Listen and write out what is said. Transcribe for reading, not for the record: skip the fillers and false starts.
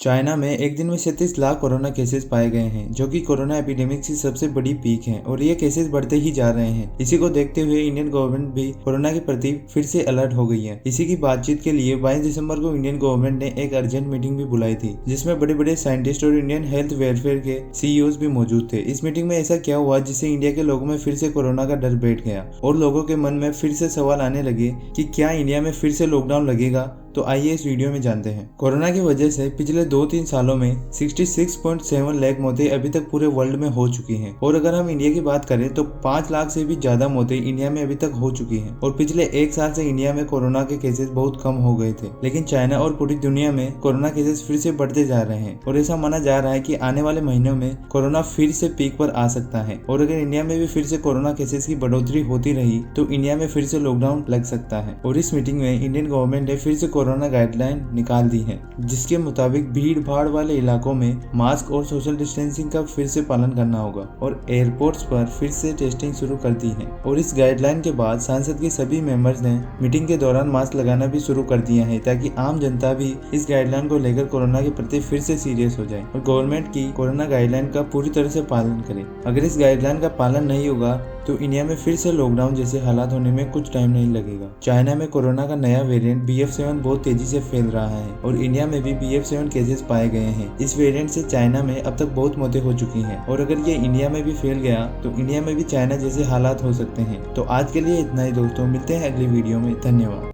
China में एक दिन में 37 लाख कोरोना केसेस पाए गए हैं, जो कि कोरोना एपिडेमिक की सबसे बड़ी पीक है और ये केसेस बढ़ते ही जा रहे हैं। इसी को देखते हुए इंडियन गवर्नमेंट भी कोरोना के प्रति फिर से अलर्ट हो गई है। इसी की बातचीत के लिए 22 दिसंबर को इंडियन गवर्नमेंट ने एक अर्जेंट मीटिंग भी बुलाई थी, जिसमें बड़े बड़े साइंटिस्ट और इंडियन हेल्थ वेलफेयर के सीईओज भी मौजूद थे। इस मीटिंग में ऐसा क्या हुआ जिससे इंडिया के लोगों में फिर से कोरोना का डर बैठ गया और लोगों के मन में फिर से सवाल आने लगे कि क्या इंडिया में फिर से लॉकडाउन लगेगा। तो आइए इस वीडियो में जानते हैं। कोरोना की वजह से पिछले 2-3 सालों में 66.7 लाख मौतें अभी तक पूरे वर्ल्ड में हो चुकी हैं और अगर हम इंडिया की बात करें तो 5 लाख से भी ज्यादा मौतें इंडिया में अभी तक हो चुकी हैं और पिछले 1 साल से इंडिया में कोरोना के केसेस बहुत कम हो गए थे। लेकिन चाइना और पूरी दुनिया में कोरोना केसेस फिर से बढ़ते जा रहे हैं और ऐसा माना जा रहा है कि आने वाले महीनों में कोरोना फिर से पीक पर आ सकता है और अगर इंडिया में भी फिर से कोरोना केसेस की बढ़ोतरी होती रही तो इंडिया में फिर से लॉकडाउन लग सकता है। और इस मीटिंग में इंडियन गवर्नमेंट ने फिर से कोरोना गाइडलाइन निकाल दी है, जिसके मुताबिक भीड़ भाड़ वाले इलाकों में मास्क और सोशल डिस्टेंसिंग का फिर से पालन करना होगा और एयरपोर्ट्स पर फिर से टेस्टिंग शुरू कर दी है। और इस गाइडलाइन के बाद संसद के सभी मेंबर्स ने मीटिंग के दौरान मास्क लगाना भी शुरू कर दिया है, ताकि आम जनता भी इस गाइडलाइन को लेकर कोरोना के प्रति फिर से सीरियस हो जाए और गवर्नमेंट की कोरोना गाइडलाइन का पूरी तरह से पालन करे। अगर इस गाइडलाइन का पालन नहीं होगा तो इंडिया में फिर से लॉकडाउन जैसे हालात होने में कुछ टाइम नहीं लगेगा। चाइना में कोरोना का नया वेरिएंट BF7 बहुत तेजी से फैल रहा है और इंडिया में भी BF7 केसेस पाए गए हैं। इस वेरिएंट से चाइना में अब तक बहुत मौतें हो चुकी हैं और अगर ये इंडिया में भी फैल गया तो इंडिया में भी चाइना जैसे हालात हो सकते हैं। तो आज के लिए इतना ही दोस्तों, मिलते हैं अगली वीडियो में। धन्यवाद।